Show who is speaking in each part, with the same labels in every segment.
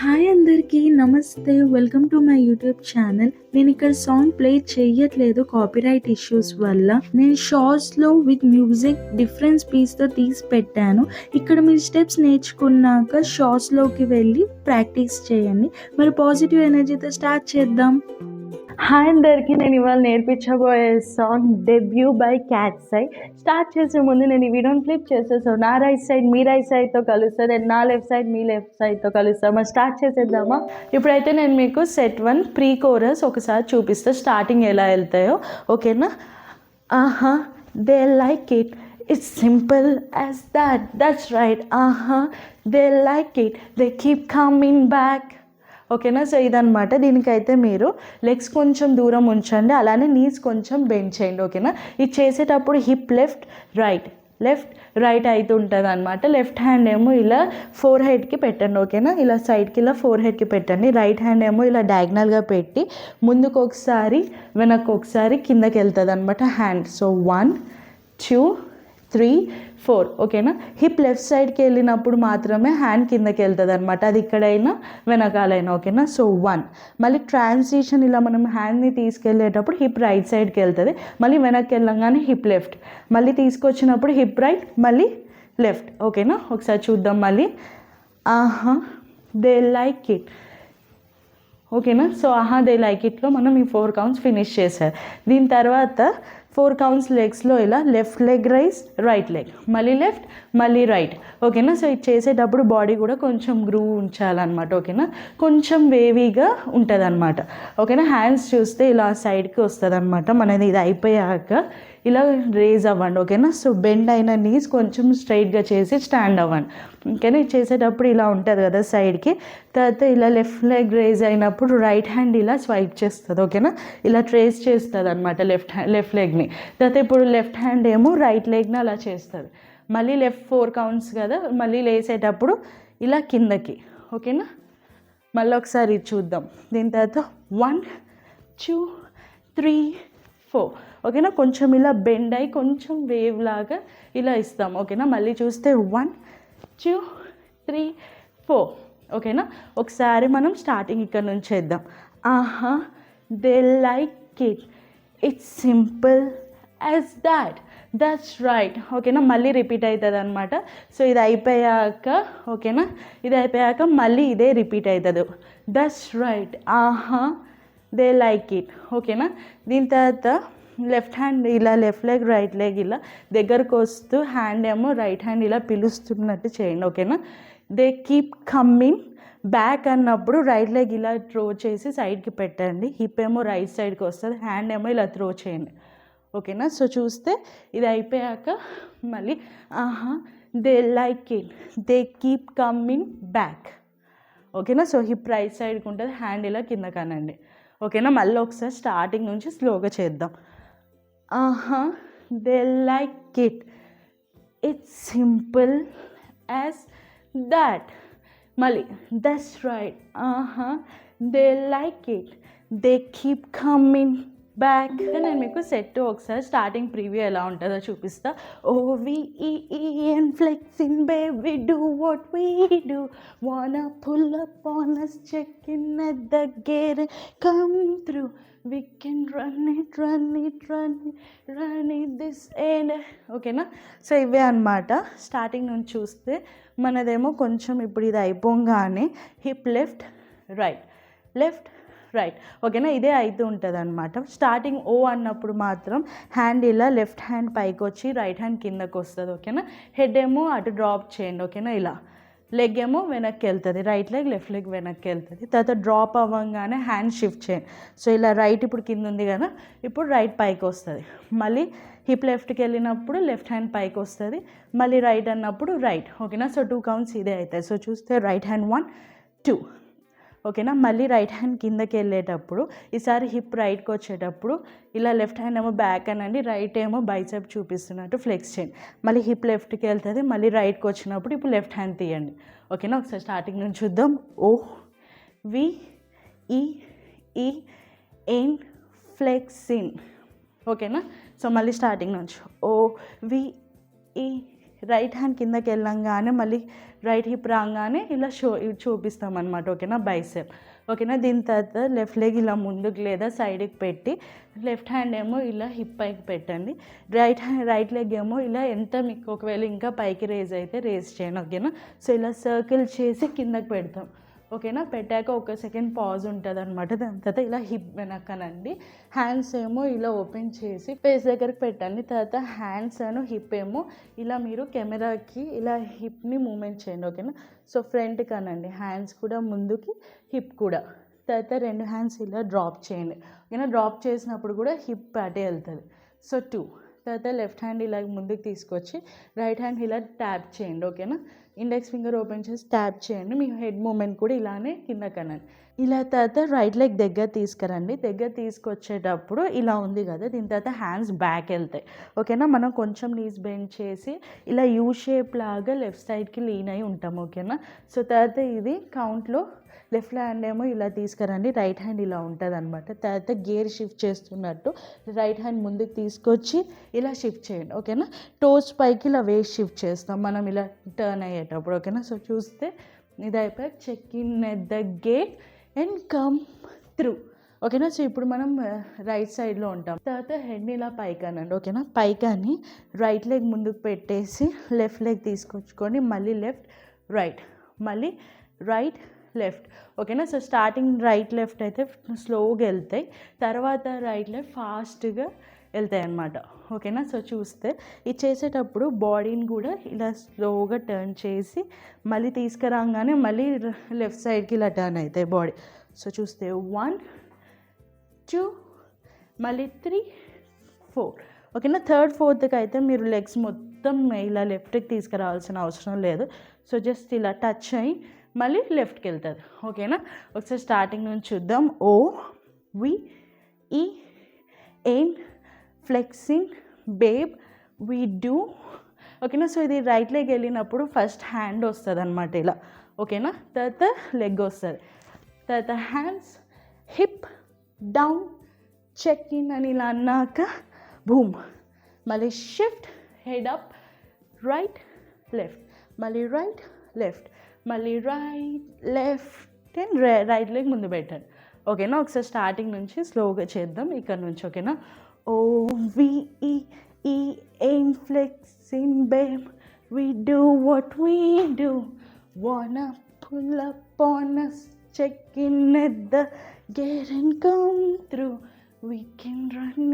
Speaker 1: Hi అందరికీ నమస్తే. Welcome to my YouTube channel. నేను ఇక్కడ సాంగ్ ప్లే చేయట్లేదు కాపీరైట్ ఇష్యూస్ వల్ల. నేను షార్ట్స్లో విత్ మ్యూజిక్ డిఫరెన్స్ పీస్తో తీసి పెట్టాను. ఇక్కడ మీరు స్టెప్స్ నేర్చుకున్నాక షార్ట్స్లోకి వెళ్ళి ప్రాక్టీస్ చేయండి. మరి పాజిటివ్ ఎనర్జీతో స్టార్ట్ చేద్దాం. హాయ్ అందరికీ, నేను ఇవాళ నేర్పించబోయే సాంగ్ డెబ్యూ బై క్యాట్సై. స్టార్ట్ చేసే ముందు నేను ఈ వీడియోని క్లిప్ చేసేసాను. నా రైట్ సైడ్ మీ రైట్ సైడ్తో కలుస్తుంది అండ్ నా లెఫ్ట్ సైడ్ మీ లెఫ్ట్ సైడ్తో కలుస్తాం. మరి స్టార్ట్ చేసేద్దామా? ఇప్పుడైతే నేను మీకు సెట్ 1 ప్రీ కోరస్ ఒకసారి చూపిస్తా, స్టార్టింగ్ ఎలా వెళ్తాయో. ఓకేనా? They like it, it's simple as that, that's right, they like it, they keep coming back. ఓకేనా? సో ఇదనమాట. దీనికైతే మీరు లెగ్స్ కొంచెం దూరం ఉంచండి, అలానే నీస్ కొంచెం బెండ్ చేయండి. ఓకేనా? ఇది చేసేటప్పుడు హిప్ లెఫ్ట్ రైట్ అయితే ఉంటుంది అనమాట. లెఫ్ట్ హ్యాండ్ ఏమో ఇలా ఫోర్ హెడ్కి పెట్టండి. ఓకేనా? ఇలా సైడ్కి ఇలా ఫోర్ హెడ్కి పెట్టండి. రైట్ హ్యాండ్ ఏమో ఇలా డయాగ్నల్గా పెట్టి ముందుకు ఒకసారి వెనక్కి ఒకసారి కిందకి వెళ్తుంది అనమాట హ్యాండ్. సో 1 2 3 4. ఓకేనా? హిప్ లెఫ్ట్ సైడ్కి వెళ్ళినప్పుడు మాత్రమే హ్యాండ్ కిందకి వెళ్తుంది అనమాట, అది ఇక్కడైనా వెనకాలైనా. ఓకేనా? సో 1. మళ్ళీ ట్రాన్సిషన్ ఇలా మనం హ్యాండ్ని తీసుకెళ్ళేటప్పుడు హిప్ రైట్ సైడ్కి వెళ్తుంది, మళ్ళీ వెనక్కి వెళ్ళంగానే హిప్ లెఫ్ట్, మళ్ళీ తీసుకొచ్చినప్పుడు హిప్ రైట్, మళ్ళీ లెఫ్ట్. ఓకేనా? ఒకసారి చూద్దాం మళ్ళీ. They like it. ఓకేనా? సో దే లైక్ ఇట్లో మనం ఈ 4 కౌంట్స్ ఫినిష్ చేశారు. దీని తర్వాత 4 కౌంట్స్ లెగ్స్లో ఇలా left leg rice, right leg, మళ్ళీ లెఫ్ట్, మళ్ళీ రైట్. ఓకేనా? సో ఇది చేసేటప్పుడు బాడీ కూడా కొంచెం గ్రూవ్ ఉంచాలన్నమాట. ఓకేనా? కొంచెం వేవీగా ఉంటుంది అనమాట. ఓకేనా? హ్యాండ్స్ చూస్తే ఇలా సైడ్కి వస్తుంది అనమాట. మనది ఇది అయిపోయాక ఇలా రేజ్ అవ్వండి. ఓకేనా? సో బెండ్ అయిన నీస్ కొంచెం స్ట్రైట్గా చేసి స్టాండ్ అవ్వండి. ఓకేనా? ఇది చేసేటప్పుడు ఇలా ఉంటుంది కదా సైడ్కి. తర్వాత ఇలా లెఫ్ట్ లెగ్ రేజ్ అయినప్పుడు రైట్ హ్యాండ్ ఇలా స్వైప్ చేస్తుంది. ఓకేనా? ఇలా ట్రేస్ చేస్తుంది అనమాట లెఫ్ట్ లెగ్ని. తర్వాత ఇప్పుడు లెఫ్ట్ హ్యాండ్ ఏమో రైట్ లెగ్ని అలా చేస్తుంది. మళ్ళీ లెఫ్ట్ 4 కౌంట్స్ కదా, మళ్ళీ లేసేటప్పుడు ఇలా కిందకి. ఓకేనా? మళ్ళీ ఒకసారి చూద్దాం. దీని తర్వాత 1 2 3 4. ఓకేనా? కొంచెం ఇలా బెండ్ అయ్యి కొంచెం వేవ్ లాగా ఇలా ఇస్తాం. ఓకేనా? మళ్ళీ చూస్తే 1 2 3 4. ఓకేనా? ఒకసారి మనం స్టార్టింగ్ ఇక్కడ నుంచి చేద్దాం. They like it, it's simple as that, that's right. ఓకేనా? మళ్ళీ రిపీట్ అవుతుంది అనమాట. సో ఇది అయిపోయాక, ఓకేనా, ఇది అయిపోయాక మళ్ళీ ఇదే రిపీట్ అవుతుంది. That's right, they like it. ఓకేనా? దీని తర్వాత లెఫ్ట్ హ్యాండ్ ఇలా లెఫ్ట్ లెగ్ రైట్ లెగ్ ఇలా దగ్గరకు వస్తూ హ్యాండ్ ఏమో రైట్ హ్యాండ్ ఇలా పిలుస్తున్నట్టు చేయండి. ఓకేనా? దే కీప్ కమ్మింగ్ బ్యాక్ అన్నప్పుడు రైట్ లెగ్ ఇలా త్రో చేసి సైడ్కి పెట్టండి. హిప్ ఏమో రైట్ సైడ్కి వస్తుంది, హ్యాండ్ ఏమో ఇలా త్రో చేయండి. ఓకేనా? సో చూస్తే ఇది అయిపోయాక మళ్ళీ they like it, they keep coming back. ఓకేనా? సో హిప్ రైట్ సైడ్కి ఉంటుంది, హ్యాండ్ ఇలా కింద కనండి. ఓకేనా? మళ్ళీ ఒకసారి స్టార్టింగ్ నుంచి స్లోగా చేద్దాం. They like it, it's simple as that. మళ్ళీ that's right, they like it, they keep coming back. నేను మీకు సెట్ ఒకసారి స్టార్టింగ్ ప్రీవ్యూ ఎలా ఉంటుందో చూపిస్తా. OVEEN flexing baby do what we do, wanna pull up on us checking at the gate, come through, we can run it this end. ఓకేనా? So ఇవే అనమాట. Starting నుంచి చూస్తే మనదేమో కొంచెం ఇప్పుడు ఇది అయిపోగానే హిప్ లెఫ్ట్ రైట్. ఓకేనా? ఇదే అవుతూ ఉంటుంది అనమాట. స్టార్టింగ్ ఓ అన్నప్పుడు మాత్రం హ్యాండ్ ఇలా లెఫ్ట్ హ్యాండ్ పైకి వచ్చి రైట్ హ్యాండ్ కిందకు వస్తుంది. ఓకేనా? హెడ్ ఏమో అటు డ్రాప్ చేయండి. ఓకేనా? ఇలా లెగ్ ఏమో వెనక్కి వెళ్తుంది, రైట్ లెగ్ లెఫ్ట్ లెగ్ వెనక్కి వెళ్తుంది. తర్వాత డ్రాప్ అవ్వగానే హ్యాండ్ షిఫ్ట్ చేయండి. సో ఇలా రైట్ ఇప్పుడు కింద ఉంది కదా, ఇప్పుడు రైట్ పైకి వస్తుంది. మళ్ళీ హిప్ లెఫ్ట్కి వెళ్ళినప్పుడు లెఫ్ట్ హ్యాండ్ పైకి వస్తుంది, మళ్ళీ రైట్ అన్నప్పుడు రైట్. ఓకేనా? సో 2 కౌంట్స్ ఇదే అవుతాయి. సో చూస్తే రైట్ హ్యాండ్ 1 2. ఓకేనా? మళ్ళీ రైట్ హ్యాండ్ కిందకి వెళ్ళేటప్పుడు ఈసారి హిప్ రైట్కి వచ్చేటప్పుడు ఇలా లెఫ్ట్ హ్యాండ్ ఏమో బ్యాక్ అనండి, రైట్ ఏమో బైసెప్ చూపిస్తున్నట్టు ఫ్లెక్స్ చేయండి. మళ్ళీ హిప్ లెఫ్ట్కి వెళ్తుంది, మళ్ళీ రైట్కి వచ్చినప్పుడు ఇప్పుడు లెఫ్ట్ హ్యాండ్ తీయండి. ఓకేనా? ఒకసారి స్టార్టింగ్ నుంచి చూద్దాం. OVEEN flexing. ఓకేనా? సో మళ్ళీ స్టార్టింగ్ నుంచి OVEEN రైట్ హ్యాండ్ కిందకి వెళ్ళంగానే మళ్ళీ రైట్ హిప్ రాగానే ఇలా చూపిస్తాం అనమాట. ఓకేనా, బైసెప్. ఓకేనా, దీని తర్వాత లెఫ్ట్ లెగ్ ఇలా ముందుకు లేదా సైడ్కి పెట్టి లెఫ్ట్ హ్యాండ్ ఏమో ఇలా హిప్ పైకి పెట్టండి. రైట్ లెగ్ ఏమో ఇలా ఎంత మీకు ఒకవేళ ఇంకా పైకి రేజ్ అయితే రేజ్ చేయండి. ఓకేనా, సో ఇలా సర్కిల్ చేసి కిందకి పెడతాం. ఓకేనా, పెట్టాక ఒక సెకండ్ పాజ్ ఉంటుంది అనమాట. దాని తర్వాత ఇలా హిప్ వెనక్కనండి, హ్యాండ్స్ ఏమో ఇలా ఓపెన్ చేసి ఫేస్ దగ్గరికి పెట్టండి. తర్వాత హ్యాండ్స్ అను హిప్ ఏమో ఇలా మీరు కెమెరాకి ఇలా హిప్ని మూమెంట్ చేయండి. ఓకేనా, సో ఫ్రంట్ కనండి, హ్యాండ్స్ కూడా ముందుకి, హిప్ కూడా. తర్వాత 2 హ్యాండ్స్ ఇలా డ్రాప్ చేయండి. ఓకేనా, డ్రాప్ చేసినప్పుడు కూడా హిప్ అటే వెళ్తుంది. సో 2. తర్వాత లెఫ్ట్ హ్యాండ్ ఇలా ముందుకు తీసుకొచ్చి రైట్ హ్యాండ్ ఇలా ట్యాప్ చేయండి. ఓకేనా, ఇండెక్స్ ఫింగర్ ఓపెన్ చేసి ట్యాప్ చేయండి. మీ హెడ్ మూమెంట్ కూడా ఇలానే కింద కనండి. ఇలా తర్వాత రైట్ లెగ్ దగ్గర తీసుకురండి. దగ్గర తీసుకొచ్చేటప్పుడు ఇలా ఉంది కదా, దీని తర్వాత హ్యాండ్స్ బ్యాక్ వెళ్తాయి. ఓకేనా, మనం కొంచెం నీస్ బెండ్ చేసి ఇలా యూ షేప్ లాగా లెఫ్ట్ సైడ్కి లీన్ అయి ఉంటాం. ఓకేనా, సో తర్వాత ఇది కౌంట్లో లెఫ్ట్ హ్యాండ్ ఏమో ఇలా తీసుకురండి, రైట్ హ్యాండ్ ఇలా ఉంటుంది అనమాట. తర్వాత గేర్ షిఫ్ట్ చేస్తున్నట్టు రైట్ హ్యాండ్ ముందుకు తీసుకొచ్చి ఇలా షిఫ్ట్ చేయండి. ఓకేనా, టోస్ పైకి ఇలా వేస్ట్ షిఫ్ట్ చేస్తాం మనం ఇలా టర్న్ అయ్యేటప్పుడు. ఓకేనా, సో చూస్తే ఇది అయిపోయి check in at the gate and come through. ఓకేనా, సో ఇప్పుడు మనం రైట్ సైడ్లో ఉంటాం. తర్వాత హెడ్ని ఇలా పైకానండి. ఓకేనా, పైకాని రైట్ లెగ్ ముందుకు పెట్టేసి లెఫ్ట్ లెగ్ తీసుకొచ్చుకొని మళ్ళీ లెఫ్ట్ రైట్, మళ్ళీ రైట్ లెఫ్ట్. ఓకేనా, సో స్టార్టింగ్ రైట్ లెఫ్ట్ అయితే స్లోగా వెళ్తాయి, తర్వాత రైట్ లెఫ్ట్ ఫాస్ట్గా వెళ్తాయి అన్నమాట. ఓకేనా, సో చూస్తే ఇది చేసేటప్పుడు బాడీని కూడా ఇలా స్లోగా టర్న్ చేసి మళ్ళీ తీసుకురాగానే మళ్ళీ లెఫ్ట్ సైడ్కి ఇలా టర్న్ అవుతాయి బాడీ. సో చూస్తే 1 2 మళ్ళీ 3 4. ఓకేనా, థర్డ్ ఫోర్త్కి అయితే మీరు లెగ్స్ మొత్తం ఇలా లెఫ్ట్కి తీసుకురావాల్సిన అవసరం లేదు. సో జస్ట్ ఇలా టచ్ అయ్యి మళ్ళీ లెఫ్ట్కి వెళ్తుంది. ఓకేనా, ఒకసారి స్టార్టింగ్ నుంచి చూద్దాం. ఓ వి ఈ ఎయిన్ ఫ్లెక్సింగ్ బేబ్ వీ డూ. ఓకేనా, సో ఇది రైట్ లెగ్ వెళ్ళినప్పుడు ఫస్ట్ హ్యాండ్ వస్తుంది అనమాట ఇలా. ఓకేనా, తర్వాత లెగ్ వస్తుంది, తర్వాత hands hip down check in అని ఇలా అన్నాక బూమ్, మళ్ళీ shift head up right left, మళ్ళీ రైట్ లెఫ్ట్, మళ్ళీ right left and right leg ముందు పెట్టండి. ఓకేనా, ఒకసారి స్టార్టింగ్ నుంచి స్లోగా చేద్దాం ఇక్కడ నుంచి. ఓకేనా, ఓ విఈ ఈ ఎయిన్ flexing babe we do what we do wanna pull up on us check in at the gate and come through we can run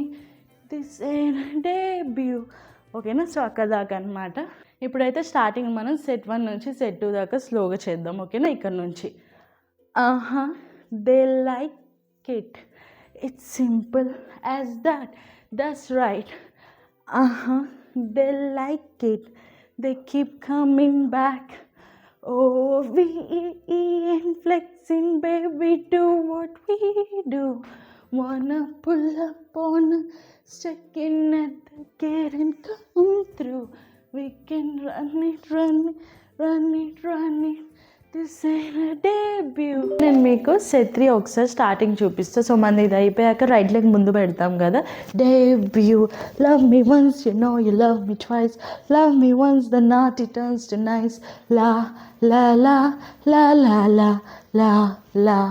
Speaker 1: it this ain't a debut. ఓకేనా, సో అక్కడ దాకా అనమాట. ఇప్పుడైతే స్టార్టింగ్ మనం set 1 నుంచి set 2 దాకా స్లోగా చేద్దాం. ఓకేనా, ఇక్కడ నుంచి they like it it's simple as that that's right. They like it they keep coming back. Oh, we ain't flexing, baby, do what we do. Wanna pull up on us, check in at the gate and come through. We can run it. This ain't a debut. నేను మీకు set 3 ఒకసారి starting చూపిస్తా. So మన ఇది అయిపోయాక right leg ముందు పెడతాం కదా. డెబ్యూ love me once you know you love me twice love me once the not it turns to nice లా లా లా లా లా లా లా లా.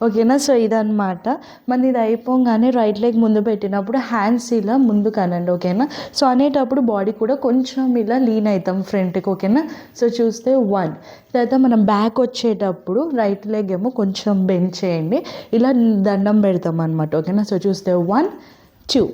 Speaker 1: ఓకేనా, సో ఇదన్నమాట. మన ఇది అయిపోగానే రైట్ లెగ్ ముందు పెట్టినప్పుడు హ్యాండ్స్ ఇలా ముందు కనండి. ఓకేనా, సో అనేటప్పుడు బాడీ కూడా కొంచెం ఇలా లీన్ అవుతాం ఫ్రంట్కి. ఓకేనా, సో చూస్తే 1. తర్వాత మనం బ్యాక్ వచ్చేటప్పుడు రైట్ లెగ్ ఏమో కొంచెం బెండ్ చేయండి, ఇలా దండం పెడతాం అనమాట. ఓకేనా, సో చూస్తే 1 2.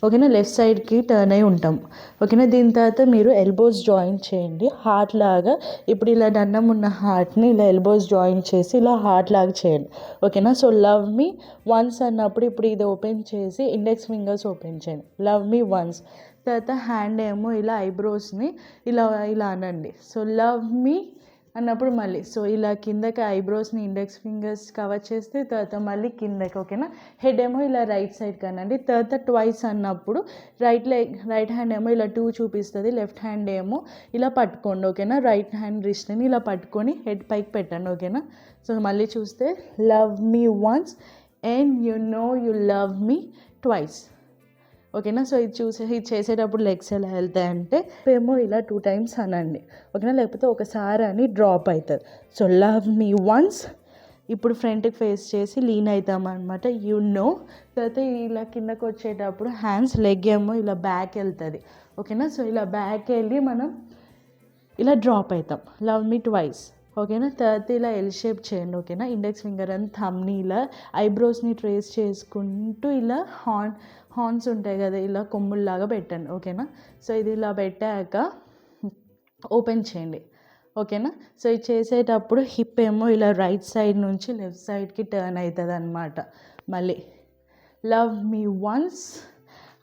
Speaker 1: ఓకేనా, లెఫ్ట్ సైడ్కి టర్న్ అయి ఉంటాం. ఓకేనా, దీని తర్వాత మీరు ఎల్బోస్ జాయింట్ చేయండి హార్ట్ లాగా. ఇప్పుడు ఇలా దండం ఉన్న హార్ట్ని ఇలా ఎల్బోస్ జాయింట్ చేసి ఇలా హార్ట్ లాగా చేయండి. ఓకేనా, సో లవ్ మీ వన్స్ అన్నప్పుడు ఇప్పుడు ఇది ఓపెన్ చేసి ఇండెక్స్ ఫింగర్స్ ఓపెన్ చేయండి, లవ్ మీ వన్స్. తర్వాత హ్యాండ్ ఏమో ఇలా ఐబ్రోస్ని ఇలా ఇలా అనండి. సో లవ్ మీ అన్నప్పుడు మళ్ళీ సో ఇలా కిందకి ఐబ్రోస్ని ఇండెక్స్ ఫింగర్స్ కవర్ చేస్తే తర్వాత మళ్ళీ కిందకి. ఓకేనా, హెడ్ ఏమో ఇలా రైట్ సైడ్ కనండి. తర్వాత ట్వైస్ అన్నప్పుడు రైట్ హ్యాండ్ ఏమో ఇలా 2 చూపిస్తుంది, లెఫ్ట్ హ్యాండ్ ఏమో ఇలా పట్టుకోండి. ఓకేనా, రైట్ హ్యాండ్ రిస్ట్ని ఇలా పట్టుకొని హెడ్ పైకి పెట్టండి. ఓకేనా, సో మళ్ళీ చూస్తే love me once and you know you love me twice. ఓకేనా. సో ఇది చేసేటప్పుడు లెగ్స్ ఎలా వెళ్తాయంటే ఏమో ఇలా 2 times అనండి, ఓకేనా. లేకపోతే ఒకసారి అని డ్రాప్ అవుతుంది. సో లవ్ మీ వన్స్, ఇప్పుడు ఫ్రంట్కి ఫేస్ చేసి లీన్ అవుతామన్నమాట, తర్వాత ఇలా కిందకు వచ్చేటప్పుడు హ్యాండ్స్ లెగ్ ఏమో ఇలా బ్యాక్ వెళ్తుంది, ఓకేనా. సో ఇలా బ్యాక్ వెళ్ళి మనం ఇలా డ్రాప్ అవుతాం, లవ్ మీ ట్వైస్, ఓకేనా. తర్వాత ఇలా ఎల్ షేప్ చేయండి, ఓకేనా. ఇండెక్స్ ఫింగర్ అని థమ్ని ఇలా ఐబ్రోస్ని ట్రేస్ చేసుకుంటూ ఇలా హార్న్స్ ఉంటాయి కదా, ఇలా కొమ్ముల్లాగా పెట్టండి, ఓకేనా. సో ఇది ఇలా పెట్టాక ఓపెన్ చేయండి, ఓకేనా. సో ఇది చేసేటప్పుడు హిప్ ఏమో ఇలా రైట్ సైడ్ నుంచి లెఫ్ట్ సైడ్కి టర్న్ అవుతుంది అనమాట. మళ్ళీ లవ్ మీ వన్స్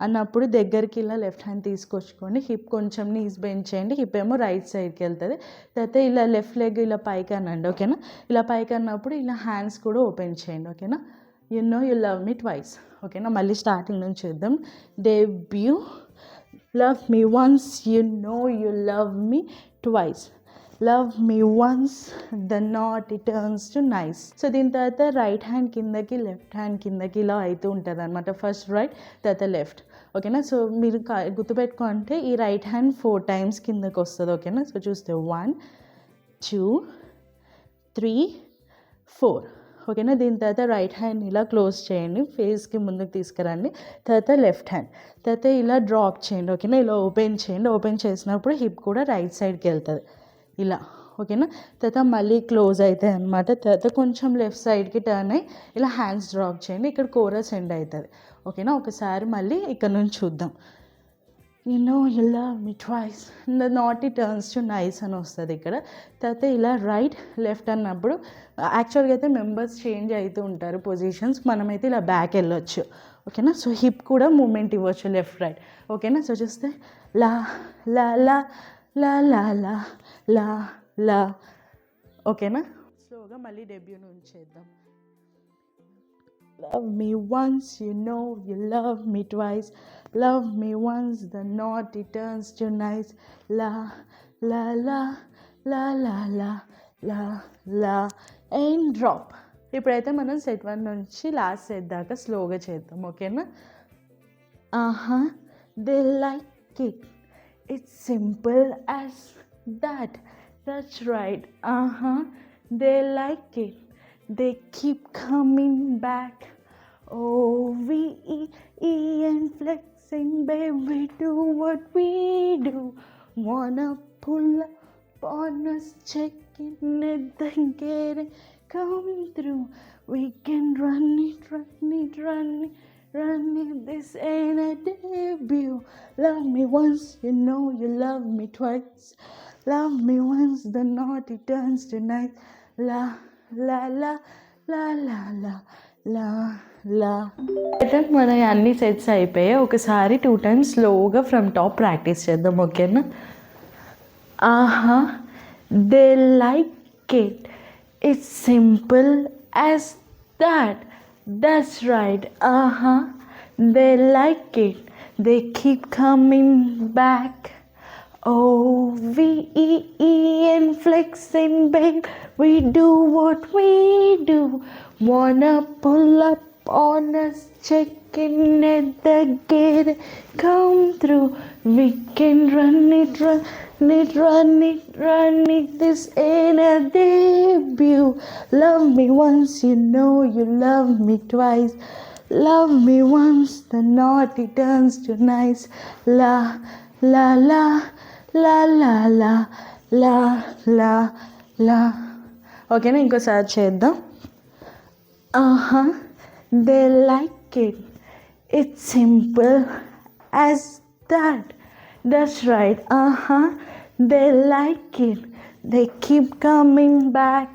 Speaker 1: అన్నప్పుడు దగ్గరికి ఇలా లెఫ్ట్ హ్యాండ్ తీసుకొచ్చుకోండి, హిప్ కొంచెం నీస్ బెండ్ చేయండి, హిప్ ఏమో రైట్ సైడ్కి వెళ్తుంది. తర్వాత ఇలా లెఫ్ట్ లెగ్ ఇలా పైకి అనండి, ఓకేనా. ఇలా పైకి అన్నప్పుడు ఇలా హ్యాండ్స్ కూడా ఓపెన్ చేయండి, ఓకేనా. యు లవ్ మీ ట్వైస్, ఓకేనా. మళ్ళీ స్టార్టింగ్ నుంచి చూద్దాం. Debut, love me once, you love me twice, love me once, the not it turns to nice. So దీని తర్వాత రైట్ హ్యాండ్ కిందకి లెఫ్ట్ హ్యాండ్ కిందకి ఇలా అవుతూ ఉంటుంది అనమాట. ఫస్ట్ రైట్ తర్వాత లెఫ్ట్, ఓకేనా. సో మీరు గుర్తుపెట్టుకుంటే ఈ రైట్ హ్యాండ్ 4 times కిందకి వస్తుంది, ఓకేనా. సో చూస్తే 1 2 3 4, ఓకేనా. దీని తర్వాత రైట్ హ్యాండ్ ఇలా క్లోజ్ చేయండి, ఫేస్కి ముందుకు తీసుకురండి. తర్వాత లెఫ్ట్ హ్యాండ్, తర్వాత ఇలా డ్రాప్ చేయండి, ఓకేనా. ఇలా ఓపెన్ చేయండి, ఓపెన్ చేసినప్పుడు హిప్ కూడా రైట్ సైడ్కి వెళ్తుంది ఇలా, ఓకేనా. తర్వాత మళ్ళీ క్లోజ్ అవుతాయి అనమాట. తర్వాత కొంచెం లెఫ్ట్ సైడ్కి టర్న్ అయ్యి ఇలా హ్యాండ్స్ డ్రాప్ చేయండి, ఇక్కడ కోరస్ ఎండ్ అవుతుంది, ఓకేనా. ఒకసారి మళ్ళీ ఇక్కడ నుంచి చూద్దాం. You love me twice, the not it turns to nice అని వస్తుంది ఇక్కడ. తర్వాత ఇలా రైట్ లెఫ్ట్ అన్నప్పుడు యాక్చువల్గా అయితే మెంబర్స్ చేంజ్ అవుతూ ఉంటారు పొజిషన్స్, మనమైతే ఇలా బ్యాక్ వెళ్ళొచ్చు, ఓకేనా. సో హిప్ కూడా మూమెంట్ ఇవ్వచ్చు లెఫ్ట్ రైట్, ఓకేనా. సో చూస్తే లా లా లా లా లా లా లా లా, ఓకేనా. స్లోగా మళ్ళీ డెబ్యూ నుంచి చేద్దాం. Love me once, you love me twice. Love me once, the naughty turns to nice. La, la, la, la, la, la, la, la. And drop. ఇప్పుడైతే మనం సెట్ 1 నుంచి లాస్ట్ సెట్ దాకా స్లోగా చేద్దాం, ఓకేనా. They like it. It's simple as that. That's right. They like it. They keep coming back. O-V-E and flexing, baby, do what we do. Wanna pull up on us, checking it, then get it, come through. We can run it, run it, run it, run it. This ain't a debut. Love me once, you love me twice. Love me once, the naughty turns to nice. La, la, la, la, la, la, la, la. అయితే మన అన్ని sets అయిపోయాయి. ఒకసారి 2 times స్లోగా from top practice చేద్దాం, ఓకేనా. They like it, it's simple as that. That's right. They like it, they keep coming back. O-V-E-E and flexing, babe, we do what we do. Wanna pull up on us, checking at the gate, come through. We can run it, run it, run it, run it. This ain't a debut. Love me once, you love me twice. Love me once, the naughty turns to nice. La, la, la, la, la, la, la, la, la. ఓకేనా. ఇంకోసారి చేద్దాం. They like it, it's simple as that. That's right. They like it, they keep coming back.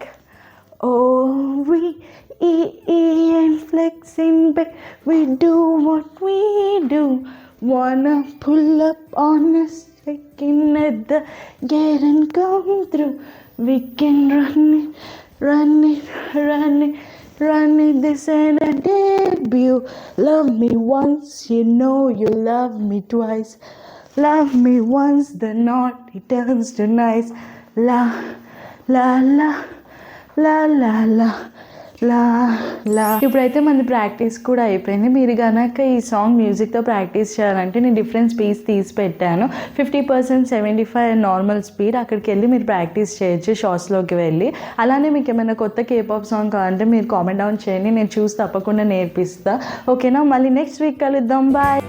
Speaker 1: O-V-E-E and flexing, back, we do what we do. Wanna pull up on us, checking at the gate and come through. We can run it, run it, run it, run it. This ain't a debut. Love me once, you love me twice. Love me once, the naughty turns to nice. La, la, la, la, la, la, లా లా. ఇప్పుడైతే మనది practice కూడా అయిపోయింది. మీరు కనుక ఈ song మ్యూజిక్తో practice చేయాలంటే నేను different speeds తీసి పెట్టాను. 50%, 75 నార్మల్ స్పీడ్. అక్కడికి వెళ్ళి మీరు ప్రాక్టీస్ చేయొచ్చు షార్ట్స్లోకి వెళ్ళి. అలానే మీకు ఏమైనా కొత్త కేపాప్ సాంగ్ కావాలంటే మీరు కామెంట్ డౌన్ చేయండి, నేను చూసి తప్పకుండా నేర్పిస్తా. ఓకేనా? మళ్ళీ నెక్స్ట్ వీక్ కలుద్దాం. బాయ్.